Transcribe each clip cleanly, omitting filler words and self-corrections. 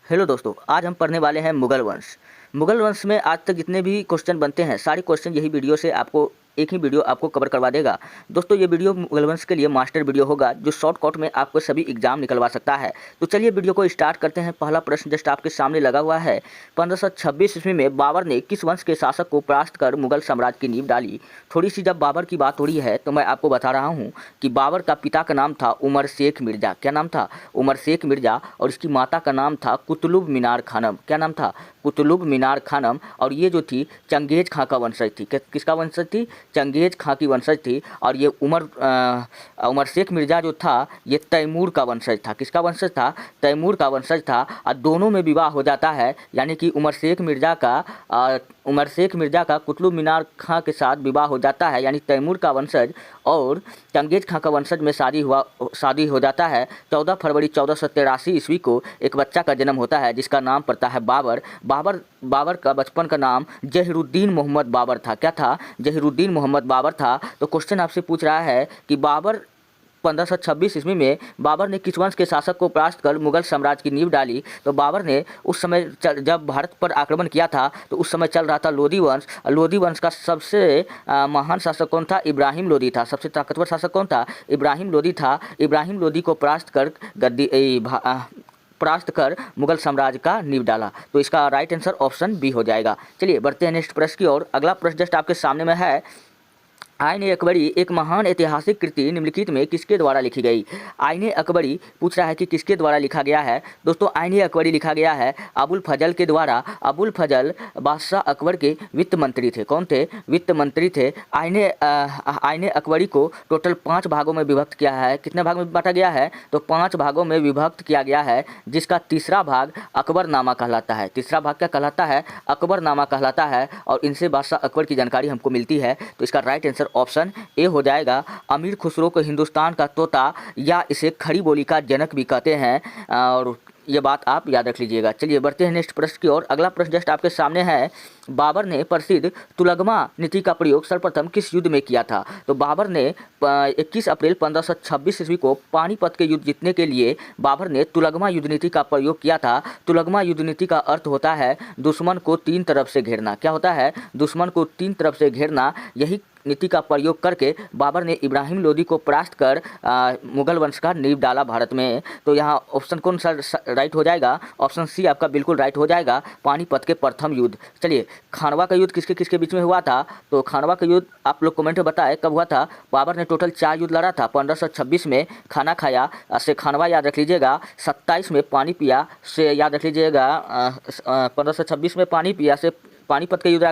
Hello दोस्तों, आज हम पढ़ने वाले हैं मुगल वंश। मुगल वंश में आज तक जितने भी क्वेश्चन बनते हैं, सारे क्वेश्चन यही वीडियो से आपको एक ही वीडियो आपको कवर करवा देगा। दोस्तों, ये वीडियो मुगल वंश के लिए मास्टर वीडियो होगा, जो शॉर्टकट में आपको सभी एग्जाम निकलवा सकता है। तो चलिए वीडियो को स्टार्ट करते हैं। पहला प्रश्न जस्ट आपके सामने लगा हुआ है। 1526 ईस्वी में बाबर ने किस वंश के शासक को परास्त कर मुगल साम्राज्य की नींव डाली? थोड़ी सी जब बाबर की बात हो रही है तो मैं आपको बता रहा हूँ कि बाबर का पिता का नाम था उमर शेख मिर्जा। क्या नाम था? उमर शेख मिर्जा। और इसकी माता का नाम था कुतुब मीनार खानम। क्या नाम था? कुतुब मीनार खानम। और ये जो थी चंगेज खां का वंशज थी। किसका वंशज थी? चंगेज खां की वंशज थी। और ये उमर शेख मिर्जा जो था ये तैमूर का वंशज था। किसका वंशज था? तैमूर का वंशज था। और दोनों में विवाह हो जाता है, यानी कि उमर शेख मिर्जा का कुतुब मीनार खां के साथ विवाह हो जाता है, यानी तैमूर का वंशज और चंगेज खां का वंशज में शादी हो जाता है। 14 फरवरी 1483 ईस्वी को एक बच्चा का जन्म होता है, जिसका नाम पड़ता है बाबर का बचपन का नाम जहीरुद्दीन मोहम्मद बाबर था। क्या था? जहीरुद्दीन मोहम्मद बाबर था। तो क्वेश्चन आपसे पूछ रहा है कि 1526 ईस्वी में बाबर ने किस वंश के शासक को परास्त कर मुगल साम्राज्य की नींव डाली? तो बाबर ने उस समय जब भारत पर आक्रमण किया था तो उस समय चल रहा था लोधी वंश। लोधी वंश का सबसे महान शासक कौन था? इब्राहिम लोधी था। सबसे ताकतवर शासक कौन था? इब्राहिम लोधी था। इब्राहिम लोधी को परास्त कर मुगल साम्राज्य का नींव डाला। तो इसका राइट आंसर ऑप्शन बी हो जाएगा। चलिए बढ़ते हैं नेक्स्ट प्रश्न की ओर। अगला प्रश्न जस्ट आपके सामने में है। आईने अकबरी एक महान ऐतिहासिक कृति निम्नलिखित में किसके द्वारा लिखी गई? आईने अकबरी पूछ रहा है कि किसके द्वारा लिखा गया है। दोस्तों, आईने अकबरी लिखा गया है अबुल फजल के द्वारा। अबुल फजल बादशाह अकबर के वित्त मंत्री थे। कौन थे? वित्त मंत्री थे। आईने अकबरी को टोटल 5 भागों में विभक्त किया है। कितने भाग में बांटा गया है? तो 5 भागों में विभक्त किया गया है, जिसका तीसरा भाग अकबरनामा कहलाता है। तीसरा भाग क्या कहलाता है? अकबरनामा कहलाता है। और इनसे बादशाह अकबर की जानकारी हमको मिलती है। तो इसका राइट आंसर ऑप्शन ए हो जाएगा। अमीर खुसरो को हिंदुस्तान का तोता या इसे खड़ी बोली का जनक भी कहते हैं, और ये बात आप याद रख लीजिएगा। चलिए बढ़ते हैं नेक्स्ट प्रश्न की ओर। अगला प्रश्न जस्ट आपके सामने है। बाबर ने प्रसिद्ध तुलगमा नीति का प्रयोग सर्वप्रथम किस युद्ध में किया था? तो बाबर ने 21 अप्रैल 1526 ईस्वी को पानीपत के युद्ध जीतने के लिए बाबर ने तुलगमा युद्ध नीति का प्रयोग किया था। तुलगमा युद्ध नीति का अर्थ होता है दुश्मन को 3 तरफ से घेरना। क्या होता है? दुश्मन को 3 तरफ से घेरना। यही नीति का प्रयोग करके बाबर ने इब्राहिम लोदी को परास्त कर मुगल वंश का नींव डाला भारत में। तो यहाँ ऑप्शन कौन सा राइट हो जाएगा? ऑप्शन सी आपका बिल्कुल राइट हो जाएगा, पानीपत के प्रथम युद्ध। चलिए, खानवा का युद्ध किसके किसके बीच में हुआ था? तो खानवा का युद्ध आप लोग कमेंट में बताएं कब हुआ था। बाबर ने टोटल 4 युद्ध लड़ा था। 1526 में खाना खाया से खानवा याद रख लीजिएगा। 27 में पानी पिया से याद रख लीजिएगा। 1526 में पानी पिया से पानीपत का युद्ध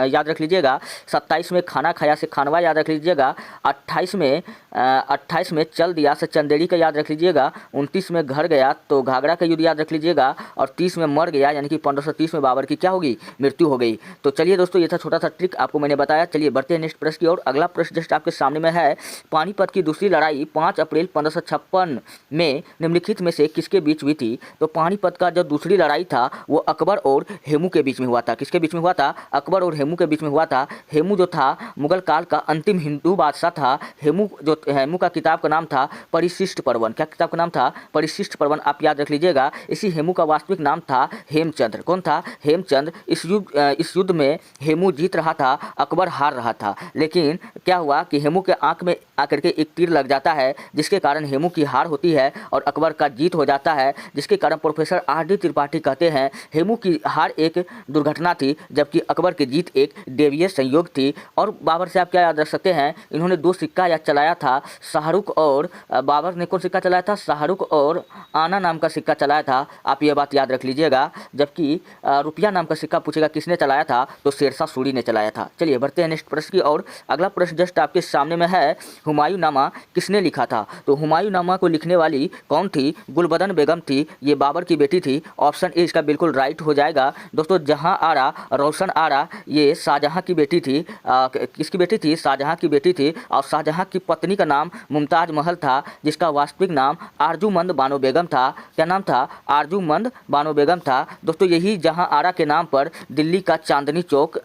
याद रख लीजिएगा। 27 में खाना खाया से खानवा याद रख लीजिएगा। 28 में चल दिया से चंदेरी का याद रख लीजिएगा। 29 में घर गया तो घाघरा का युद्ध याद रख लीजिएगा। और 30 में मर गया, यानी कि 1530 में बाबर की क्या होगी? मृत्यु हो गई। तो चलिए दोस्तों, ये था छोटा सा ट्रिक आपको मैंने बताया। चलिए बढ़ते हैं नेक्स्ट प्रश्न की ओर। अगला प्रश्न जस्ट आपके सामने में है। पानीपत की दूसरी लड़ाई 5 अप्रैल 1556 में निम्नलिखित में से किसके बीच हुई थी? तो पानीपत का जो दूसरी लड़ाई था वो अकबर और हेमू के बीच में हुआ था। किसके बीच में हुआ था? अकबर और हेमू के बीच में हुआ था। हेमू जो था मुगल काल का अंतिम हिंदू बादशाह था। हेमू का किताब का नाम था परिशिष्ट पर्वन। क्या किताब का नाम था? परिशिष्ट पर्वन। आप याद रख लीजिएगा। इसी हेमू का वास्तविक नाम था हेमचंद्र। कौन था? हेमचंद्र। इस युद्ध में हेमू जीत रहा था, अकबर हार रहा था। लेकिन क्या हुआ कि हेमू के आंख में आकर के एक तीर लग जाता है, जिसके कारण हेमू की हार होती है और अकबर का जीत हो जाता है। जिसके कारण प्रोफेसर R.D. त्रिपाठी कहते हैं हेमू की हार एक दुर्घटना थी, जबकि अकबर की जीत एक दैवीय संयोग थी। और बाबर से आप क्या याद रख सकते हैं? इन्होंने 2 सिक्का याद चलाया था, शाहरुख और बाबर ने कौन सिक्का चलाया था? शाहरुख और आना नाम का सिक्का चलाया था। आप ये बात याद रख लीजिएगा। जबकि रुपया नाम का सिक्का पूछेगा किसने चलाया था, तो शेरशाह सूरी ने चलाया था। चलिए बढ़ते हैं नेक्स्ट प्रश्न की और। अगला प्रश्न जस्ट आपके सामने में है। हुमायूं नामा किसने लिखा था? तो हुमायूं नामा को लिखने वाली कौन थी? गुलबदन बेगम थी। ये बाबर की बेटी थी। ऑप्शन ए इसका बिल्कुल राइट हो जाएगा। दोस्तों, जहां आरा रोशन आरा ये शाहजहां की बेटी थी। किसकी बेटी थी? शाहजहां की बेटी थी। और शाहजहां की पत्नी का नाम मुमताज महल था, जिसका वास्तविक नाम आरजूमंद बानो बेगम था। क्या नाम था? आरजूमंद बानो बेगम था। दोस्तों यही जहां आरा के नाम पर दिल्ली का चांदनी चौक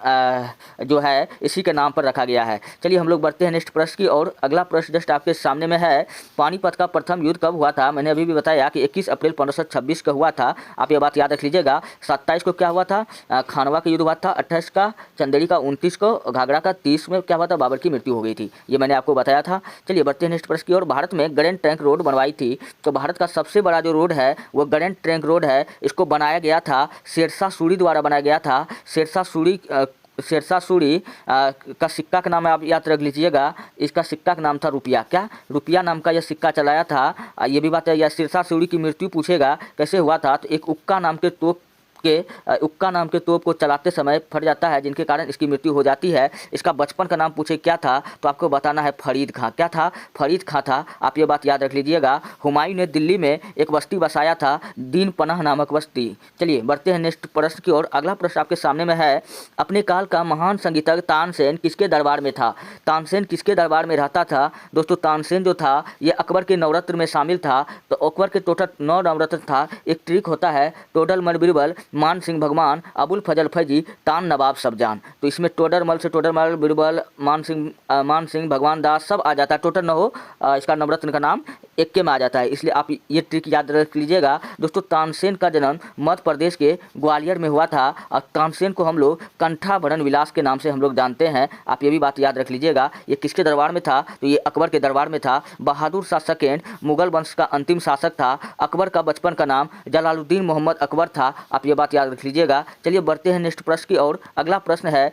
जो है इसी के नाम पर रखा गया है। चलिए हम लोग बढ़ते हैं नेक्स्ट प्रश्न की और अगला प्रश्न जस्ट आपके सामने में है, पानीपत का प्रथम युद्ध कब हुआ था? मैंने अभी भी बताया कि 21 अप्रैल 1526 का हुआ था। आप ये बात याद रख लीजिएगा। 27 को क्या हुआ था? खानवा का युद्ध हुआ था। 28 का चंदेरी का, 29 को घाघरा का, 30 में क्या हुआ था? बाबर की मृत्यु हो गई थी। ये मैंने आपको बताया था। चलिए बढ़ते हैं नेक्स्ट प्रश्न की ओर। भारत में ग्रैंड ट्रंक रोड बनवाई थी, तो भारत का सबसे बड़ा जो रोड है वो ग्रैंड ट्रंक रोड है। इसको बनाया गया था शेरशाह सूरी द्वारा बनाया गया था। शेरशाह सूरी का सिक्का का नाम आप याद रख लीजिएगा। इसका सिक्का का नाम था रुपया। क्या? रुपया नाम का यह सिक्का चलाया था। ये भी बात है। यह शेरशाह सूरी की मृत्यु पूछेगा कैसे हुआ था, तो एक उक्का नाम के तोप को चलाते समय फट जाता है, जिनके कारण इसकी मृत्यु हो जाती है। इसका बचपन का नाम पूछे क्या था, तो आपको बताना है फरीद खां। क्या था? फरीद खां था। आप ये बात याद रख लीजिएगा। हुमायूं ने दिल्ली में एक बस्ती बसाया था, दीन पनाह नामक बस्ती। चलिए बढ़ते हैं नेक्स्ट प्रश्न की ओर। अगला प्रश्न आपके सामने में है, अपने काल का महान संगीतज्ञ तानसेन किसके दरबार में था? तानसेन किसके दरबार में रहता था? दोस्तों तानसेन जो था ये अकबर के नवरत्न में शामिल था। तो अकबर के टोटल 9 नवरत्न था। एक ट्रिक होता है, टोडरमल बिरबल, मान सिंह भगवान, अबुल फजल फैजी, तान नवाब सबजान। तो इसमें टोडरमल से टोडरमल, बिरबल, मान सिंह भगवान दास सब आ जाता है। टोटल न हो इसका नवरत्न का नाम एक के में आ जाता है, इसलिए आप ये ट्रिक याद रख लीजिएगा। दोस्तों तानसेन का जन्म मध्य प्रदेश के ग्वालियर में हुआ था और तानसेन को हम लोग कंठाभरण विलास के नाम से हम लोग जानते हैं। आप ये भी बात याद रख लीजिएगा। ये किसके दरबार में था? तो ये अकबर के दरबार में था। बहादुर शाह सेकेंड मुगल वंश का अंतिम शासक था। अकबर का बचपन का नाम जलालुद्दीन मोहम्मद अकबर था। आप ये बात याद रख लीजिएगा। चलिए बढ़ते हैं नेक्स्ट प्रश्न की ओर। अगला प्रश्न है,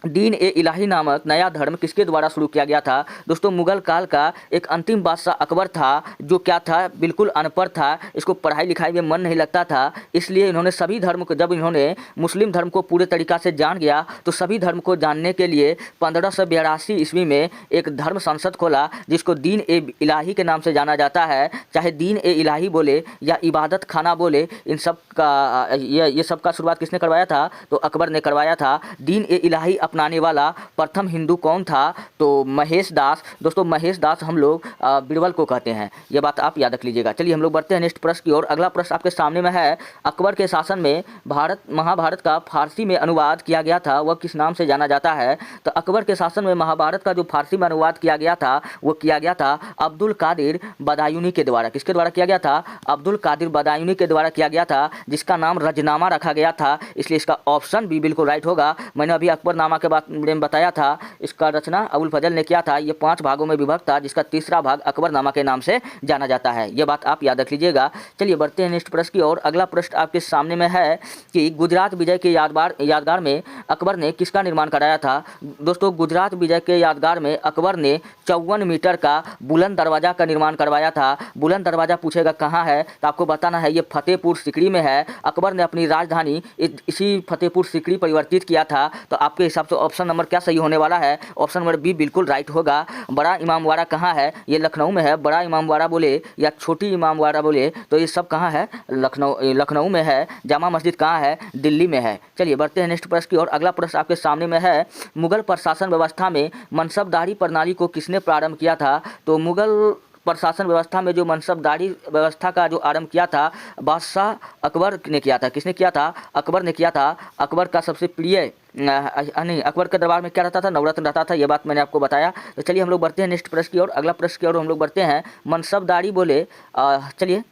दीन ए इलाही नामक नया धर्म किसके द्वारा शुरू किया गया था? दोस्तों मुगल काल का एक अंतिम बादशाह अकबर था, जो क्या था? बिल्कुल अनपढ़ था। इसको पढ़ाई लिखाई में मन नहीं लगता था, इसलिए इन्होंने सभी धर्म को, जब इन्होंने मुस्लिम धर्म को पूरे तरीक़ा से जान गया तो सभी धर्म को जानने के लिए 1582 ईस्वी में एक धर्म संसद खोला, जिसको दीन ए इलाही के नाम से जाना जाता है। चाहे दीन ए इलाही बोले या इबादत खाना बोले, इन सब का ये सब का शुरुआत किसने करवाया था? तो अकबर ने करवाया था। दीन ए इलाही अपनाने वाला प्रथम हिंदू कौन था? तो महेश दास। दोस्तों महेश दास हम लोग बिरबल को कहते हैं। ये बात आप याद रख लीजिएगा। चलिए हम लोग बढ़ते हैं नेक्स्ट प्रश्न की ओर। अगला प्रश्न आपके सामने में है, अकबर के शासन में महाभारत का फारसी में अनुवाद किया गया था, वह किस नाम से जाना जाता है? तो अकबर के शासन में महाभारत का जो फारसी में अनुवाद किया गया था वो किया गया था अब्दुल कादिर बदायूनी के द्वारा। किसके द्वारा किया गया था? अब्दुल कादिर बदायूनी के द्वारा किया गया था, जिसका नाम रजनामा रखा गया था। इसलिए इसका ऑप्शन बी बिल्कुल राइट होगा। मैंने अभी अकबरनामा के बारे में बताया था। इसका रचना अबुल फजल ने किया था। ये 5 भागों में विभक्त था, जिसका तीसरा भाग अकबरनामा के नाम से जाना जाता है। ये बात आप याद रख लीजिएगा। चलिए बढ़ते हैं नेक्स्ट प्रश्न की ओर। अगला प्रश्न आपके सामने में है कि गुजरात विजय के यादगार में अकबर ने किसका निर्माण कराया था? दोस्तों गुजरात विजय के यादगार में अकबर ने 54 मीटर का बुलंद दरवाजा का निर्माण करवाया था। बुलंद दरवाजा पूछेगा कहाँ है, तो आपको बताना है ये फतेहपुर सीकरी में है। अकबर ने अपनी राजधानी इसी फतेहपुर सीकरी परिवर्तित किया था। तो आपके हिसाब से ऑप्शन नंबर क्या सही होने वाला है? ऑप्शन नंबर बी बिल्कुल राइट होगा। बड़ा इमामबाड़ा कहाँ है? ये लखनऊ में है। बड़ा इमामबाड़ा बोले या छोटी इमामबाड़ा बोले तो ये सब कहाँ है? लखनऊ में है। जामा मस्जिद कहाँ है? दिल्ली में है। चलिए बढ़ते हैं नेक्स्ट प्रश्न की ओर। अगला प्रश्न आपके सामने में है, मुगल प्रशासन व्यवस्था में मनसबदारी प्रणाली को किसने प्रारंभ किया था? तो मुगल प्रशासन व्यवस्था में जो मनसबदारी व्यवस्था का जो आरंभ किया था बादशाह अकबर ने किया था। किसने किया था? अकबर ने किया था। अकबर का सबसे प्रिय नहीं, अकबर के दरबार में क्या रहता था? नवरत्न रहता था। ये बात मैंने आपको बताया। तो चलिए हम लोग बढ़ते हैं नेक्स्ट प्रश्न की ओर। अगला प्रश्न की ओर हम लोग बढ़ते हैं, मनसबदारी बोले चलिए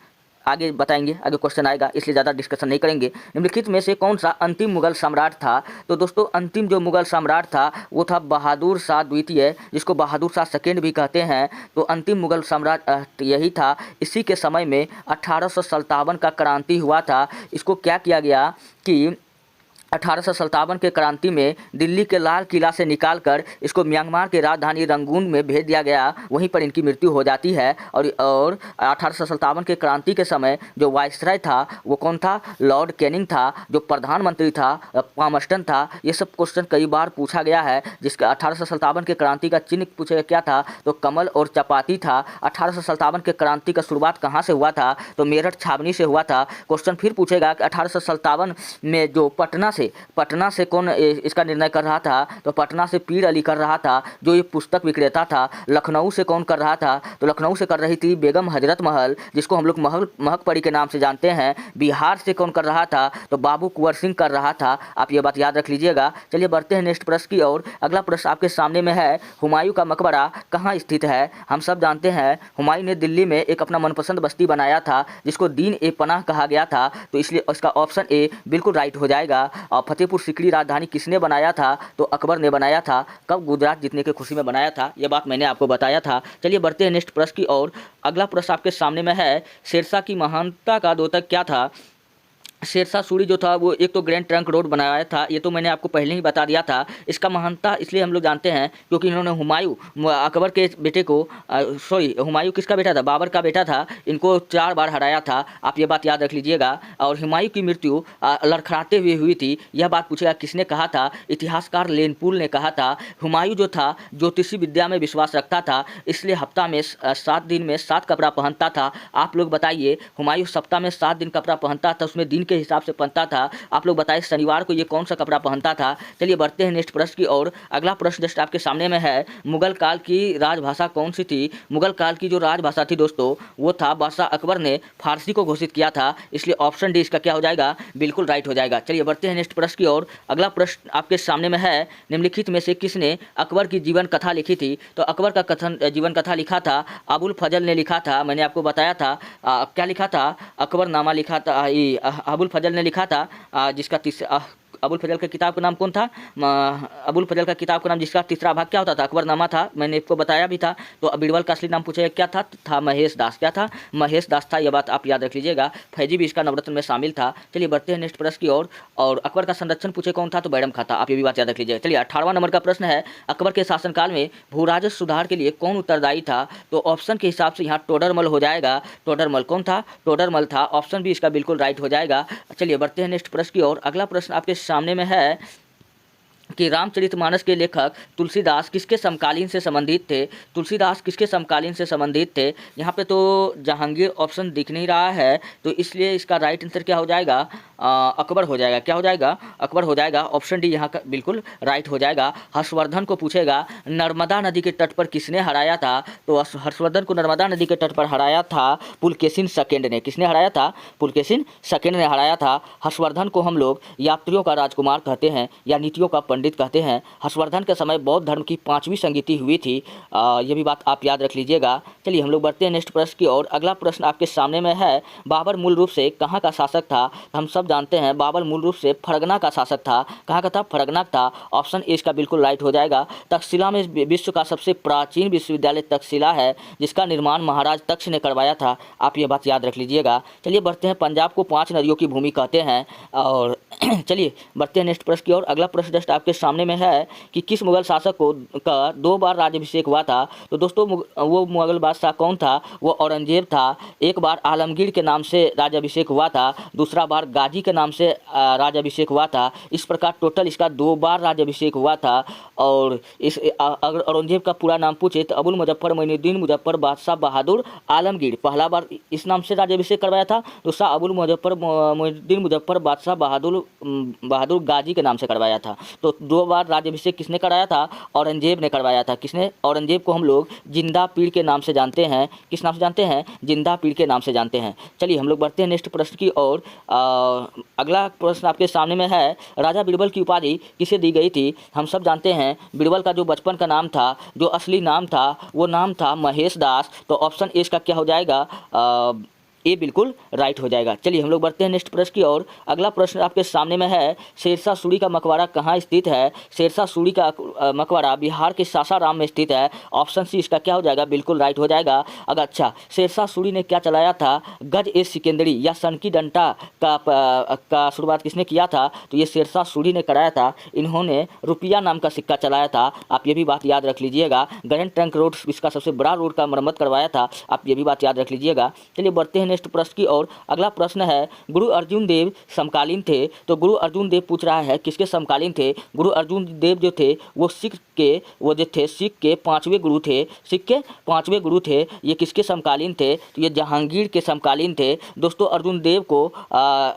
आगे बताएंगे, आगे क्वेश्चन आएगा, इसलिए ज़्यादा डिस्कशन नहीं करेंगे। निम्नलिखित में से कौन सा अंतिम मुगल सम्राट था? तो दोस्तों अंतिम जो मुगल सम्राट था वो था बहादुर शाह द्वितीय, जिसको बहादुर शाह सेकेंड भी कहते हैं। तो अंतिम मुगल सम्राट यही था। इसी के समय में 1857 का क्रांति हुआ था। इसको क्या किया गया कि 1857 के क्रांति में दिल्ली के लाल किला से निकालकर इसको म्यांमार के राजधानी रंगून में भेज दिया गया। वहीं पर इनकी मृत्यु हो जाती है। और 1857 के क्रांति के समय जो वायसराय था वो कौन था? लॉर्ड कैनिंग था। जो प्रधानमंत्री था पामस्टन था। ये सब क्वेश्चन कई बार पूछा गया है। जिसका 1857 के क्रांति का चिन्ह पूछा क्या था? तो कमल और चपाती था। 1857 के क्रांति का शुरुआत कहाँ से हुआ था? तो मेरठ छावनी से हुआ था। क्वेश्चन फिर पूछेगा कि 1857 में जो पटना पटना से कौन इसका निर्णय कर रहा था? तो पटना से पीर अली कर रहा था, जो ये पुस्तक विक्रेता था। लखनऊ से कौन कर रहा था? तो लखनऊ से कर रही थी बेगम हजरत महल, जिसको हम लोग महक परी के नाम से जानते हैं। बिहार से कौन कर रहा था? तो बाबू कुंवर सिंह कर रहा था। आप ये बात याद रख लीजिएगा। चलिए बढ़ते हैं नेक्स्ट प्रश्न की ओर। अगला प्रश्न आपके सामने में है, हुमायूं का मकबरा कहाँ स्थित है? हम सब जानते हैं हुमायूं ने दिल्ली में एक अपना मनपसंद बस्ती बनाया था, जिसको दीन ए पनाह कहा गया था। तो इसलिए इसका ऑप्शन ए बिल्कुल राइट हो जाएगा। और फतेहपुर सीकरी राजधानी किसने बनाया था? तो अकबर ने बनाया था। कब? गुजरात जीतने की खुशी में बनाया था। यह बात मैंने आपको बताया था। चलिए बढ़ते हैं नेक्स्ट प्रश्न की ओर। अगला प्रश्न आपके सामने में है, शेरशाह की महानता का द्योतक क्या था? शेरशाह सूरी जो था वो एक तो ग्रैंड ट्रंक रोड बनाया था, ये तो मैंने आपको पहले ही बता दिया था। इसका महानता इसलिए हम लोग जानते हैं क्योंकि इन्होंने हुमायूं अकबर के बेटे को हुमायूं किसका बेटा था? बाबर का बेटा था। इनको 4 बार हराया था। आप ये बात याद रख लीजिएगा। और हुमायूं की मृत्यु लड़खड़ाते हुए हुई थी। यह बात पूछेगा किसने कहा था? इतिहासकार लेनपुल ने कहा था। हुमायूं जो था ज्योतिषी विद्या में विश्वास रखता था, इसलिए हफ्ता में 7 दिन में 7 कपड़ा पहनता था। आप लोग बताइए, हुमायूं सप्ताह में 7 दिन कपड़ा पहनता था, उसमें दिन के हिसाब से पहनता था। आप लोग बताइए शनिवार को ये कौन सा कपड़ा पहनता था? चलिए बढ़ते हैं नेक्स्ट प्रश्न की ओर। अगला प्रश्न जस्ट आपके सामने में है, मुगल काल की राजभाषा कौन सी थी? मुगल काल की जो राजभाषा थी दोस्तों, वो था बादशाह अकबर ने फारसी को घोषित किया था। इसलिए ऑप्शन डी इसका क्या हो जाएगा? बिल्कुल राइट हो जाएगा। चलिए बढ़ते हैं नेक्स्ट प्रश्न की ओर। अगला प्रश्न आपके सामने में है, निम्नलिखित में से किसने अकबर की जीवन कथा लिखी थी? तो अकबर का कथन जीवन कथा लिखा था अबुल फजल ने लिखा था। मैंने आपको बताया था क्या लिखा था? अकबरनामा लिखा था। अबुल फजल ने लिखा था, जिसका अबुल फजल का किताब का नाम कौन था? अबुल फजल का किताब का नाम जिसका तीसरा भाग क्या होता था? अकबरनामा था। मैंने आपको बताया भी था। तो बीरबल का असली नाम पूछेगा क्या था? महेश दास। क्या था? महेश दास था। यह बात आप याद रख लीजिएगा। फैजी भी इसका नवरत्न में शामिल था। चलिए बढ़ते हैं नेक्स्ट प्रश्न की ओर। और अकबर का संरक्षण पूछे कौन था? तो बैरम खां था। आप ये भी बात याद रख लीजिएगा। चलिए 18वां नंबर का प्रश्न है, अकबर के शासनकाल में भू राजस्व सुधार के लिए कौन उत्तरदायी था? तो ऑप्शन के हिसाब से यहाँ टोडरमल हो जाएगा। टोडरमल कौन था? टोडरमल था। ऑप्शन भी इसका बिल्कुल राइट हो जाएगा। चलिए बढ़ते हैं नेक्स्ट प्रश्न की ओर। अगला प्रश्न आपके सामने में है कि रामचरितमानस के लेखक तुलसीदास किसके समकालीन से संबंधित थे? तुलसीदास किसके समकालीन से संबंधित थे? यहाँ पे तो जहांगीर ऑप्शन दिख नहीं रहा है, तो इसलिए इसका राइट आंसर क्या हो जाएगा? अकबर हो जाएगा। क्या हो जाएगा? अकबर हो जाएगा। ऑप्शन डी यहाँ का बिल्कुल राइट हो जाएगा। हर्षवर्धन को पूछेगा नर्मदा नदी के तट पर किसने हराया था? तो हर्षवर्धन को नर्मदा नदी के तट पर हराया था पुलकेशिन सेकेंड ने। किसने हराया था? पुलकेशिन सेकेंड ने हराया था। हर्षवर्धन को हम लोग यात्रियों का राजकुमार कहते हैं या नीतियों का पंडित कहते हैं। हर्षवर्धन के समय बौद्ध धर्म की 5वीं संगीति हुई थी। यह भी बात आप याद रख लीजिएगा। चलिए हम लोग बढ़ते हैं नेक्स्ट प्रश्न की ओर। अगला प्रश्न आपके सामने में है, बाबर मूल रूप से कहाँ का शासक था? हम सब जानते हैं बाबर मूल रूप से फरगना का शासक था। कहाँ का था? फरगना था। ऑप्शन ए इसका बिल्कुल राइट हो जाएगा। तक्षशिला में विश्व का सबसे प्राचीन विश्वविद्यालय तक्षशिला है, जिसका निर्माण महाराज तक्ष ने करवाया था। आप ये बात याद रख लीजिएगा। चलिए बढ़ते हैं, पंजाब को 5 नदियों की भूमि कहते हैं। और चलिए बढ़ते हैं नेक्स्ट प्रश्न की ओर। अगला प्रश्न जस्ट आपके सामने में है कि किस मुगल शासक को का 2 बार राज्याभिषेक हुआ था? तो दोस्तों वो मुगल बादशाह कौन था? वो औरंगजेब था। एक बार आलमगीर के नाम से राज्याभिषेक हुआ था, दूसरा बार गाजी के नाम से राज्याभिषेक हुआ था। इस प्रकार टोटल इसका 2 बार राज्याभिषेक हुआ था। और इस अगर औरंगजेब का पूरा नाम पूछे तो अबुल मुजफ्फर मोइनुद्दीन मुजफ्फर बादशाह बहादुर आलमगीर पहला बार इस नाम से राज्याभिषेक करवाया था। दूसरा अबुल मुजफ्फर मोइनुद्दीन मुजफ्फर बादशाह बहादुर गाजी के नाम से करवाया था। तो 2 बार राज्याभिषेक किसने कराया था? औरंगजेब ने करवाया था। किसने? औरंगजेब को हम लोग जिंदा पीर के नाम से जानते हैं। किस नाम से जानते हैं? जिंदा पीर के नाम से जानते हैं। चलिए हम लोग बढ़ते हैं नेक्स्ट प्रश्न की ओर। अगला प्रश्न आपके सामने में है, राजा बीरबल की उपाधि किसे दी गई थी? हम सब जानते हैं बीरबल का जो बचपन का नाम था, जो असली नाम था, वो नाम था महेश दास। तो ऑप्शन ए इसका क्या हो जाएगा? ये बिल्कुल राइट हो जाएगा। चलिए हम लोग बढ़ते हैं नेक्स्ट प्रश्न की ओर। अगला प्रश्न आपके सामने में है, शेरशाह सूरी का मकबरा कहाँ स्थित है? शेरशाह सूरी का मकबरा बिहार के सासाराम में स्थित है। ऑप्शन सी इसका क्या हो जाएगा? बिल्कुल राइट हो जाएगा। अगर अच्छा, शेरशाह सूरी ने क्या चलाया था? गज ए सिकंदरी या सन की डंटा का शुरुआत किसने किया था? तो ये शेरशाह सूरी ने कराया था। इन्होंने रुपया नाम का सिक्का चलाया था। आप ये भी बात याद रख लीजिएगा। ग्रैंड ट्रंक रोड इसका सबसे बड़ा रोड का मरम्मत करवाया था। आप ये भी बात याद रख लीजिएगा। चलिए बढ़ते हैं नेक्स्ट प्रश्न की ओर। अगला प्रश्न है, गुरु अर्जुन देव समकालीन थे। तो गुरु अर्जुन देव पूछ रहा है किसके समकालीन थे। गुरु अर्जुन देव जो थे वो सिख के 5वें गुरु थे। सिख के 5वें गुरु थे। ये किसके समकालीन थे, तो ये जहांगीर के समकालीन थे। दोस्तों अर्जुन देव को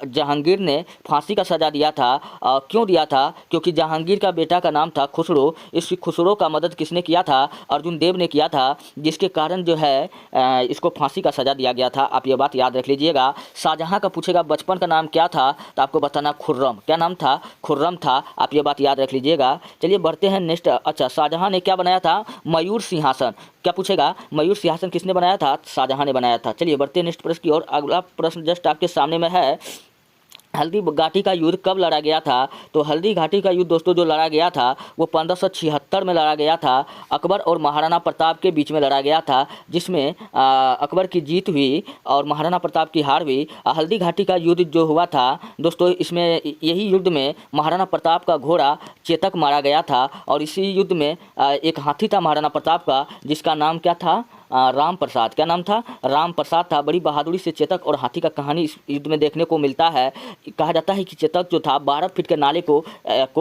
जहांगीर ने फांसी का सज़ा दिया था। क्यों दिया था, क्योंकि जहांगीर का बेटा का नाम था खुसरो। इस खुसरो का मदद किसने किया था, अर्जुन देव ने किया था, जिसके कारण जो है इसको फांसी का सज़ा दिया गया था। आप ये बात याद रख लीजिएगा। शाहजहां का पूछेगा बचपन का नाम क्या था, तो आपको बताना खुर्रम। क्या नाम था, खुर्रम था। आप ये बात याद रख लीजिएगा। चलिए बढ़ते हैं नेक्स्ट। अच्छा, शाहजहां ने क्या बनाया था, मयूर सिंहासन। क्या पूछेगा, मयूर सिंहासन किसने बनाया था, शाहजहां ने बनाया था। चलिए बढ़ते हैं नेक्स्ट प्रश्न की ओर। अगला प्रश्न जस्ट आपके सामने में है, हल्दी घाटी का युद्ध कब लड़ा गया था। तो हल्दी घाटी का युद्ध दोस्तों जो लड़ा गया था वो 1576 में लड़ा गया था। अकबर और महाराणा प्रताप के बीच में लड़ा गया था, जिसमें अकबर की जीत हुई और महाराणा प्रताप की हार हुई। हल्दी घाटी का युद्ध जो हुआ था दोस्तों, इसमें यही युद्ध में महाराणा प्रताप का घोड़ा चेतक मारा गया था। और इसी युद्ध में एक हाथी था महाराणा प्रताप का, जिसका नाम क्या था, राम प्रसाद। क्या नाम था, राम प्रसाद था। बड़ी बहादुरी से चेतक और हाथी का कहानी इस युद्ध में देखने को मिलता है। कहा जाता है कि चेतक जो था 12 फीट के नाले को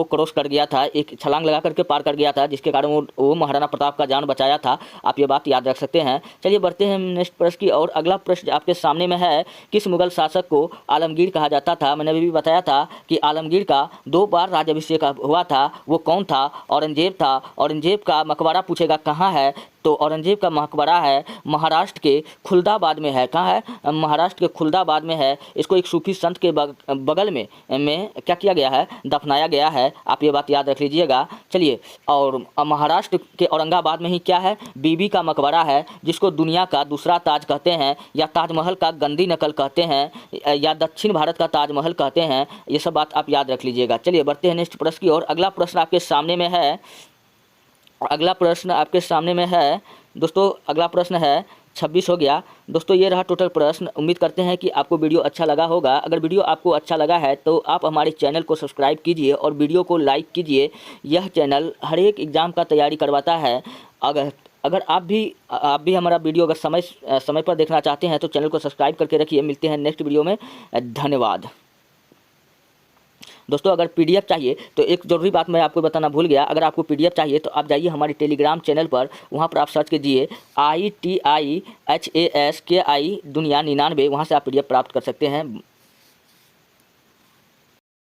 क्रॉस कर गया था, एक छलांग लगा करके पार कर गया था, जिसके कारण वो महाराणा प्रताप का जान बचाया था। आप ये बात याद रख सकते हैं। चलिए बढ़ते हैं नेक्स्ट प्रश्न की और। अगला प्रश्न आपके सामने में है, किस मुगल शासक को आलमगीर कहा जाता था। मैंने अभी भी बताया था कि आलमगीर का 2 बार राज्याभिषेक हुआ था। वो कौन था, औरंगजेब था। औरंगजेब का मकबरा पूछेगा कहाँ है, तो औरंगजेब का मकबरा है महाराष्ट्र के खुलदाबाद में है। कहाँ है, महाराष्ट्र के खुलदाबाद में है। इसको एक सूफी संत के बगल में क्या किया गया है, दफनाया गया है। आप ये बात याद रख लीजिएगा। चलिए, और महाराष्ट्र के औरंगाबाद में ही क्या है, बीबी का मकबरा है, जिसको दुनिया का दूसरा ताज कहते हैं, या ताजमहल का गंदी नकल कहते हैं, या दक्षिण भारत का ताजमहल कहते हैं। ये सब बात आप याद रख लीजिएगा। चलिए बढ़ते हैं नेक्स्ट प्रश्न की ओर। अगला प्रश्न आपके सामने में है, अगला प्रश्न आपके सामने में है दोस्तों। अगला प्रश्न है 26 हो गया दोस्तों। ये रहा टोटल प्रश्न। उम्मीद करते हैं कि आपको वीडियो अच्छा लगा होगा। अगर वीडियो आपको अच्छा लगा है तो आप हमारे चैनल को सब्सक्राइब कीजिए और वीडियो को लाइक कीजिए। यह चैनल हर एक एग्ज़ाम का तैयारी करवाता है। अगर आप भी हमारा वीडियो अगर समय पर देखना चाहते हैं तो चैनल को सब्सक्राइब करके रखिए। मिलते हैं नेक्स्ट वीडियो में। धन्यवाद दोस्तों। अगर पीडीएफ चाहिए तो एक ज़रूरी बात मैं आपको बताना भूल गया। अगर आपको पीडीएफ चाहिए तो आप जाइए हमारे टेलीग्राम चैनल पर, वहाँ पर आप सर्च कीजिए ITIHASKI दुनिया 99। वहाँ से आप पीडीएफ प्राप्त कर सकते हैं।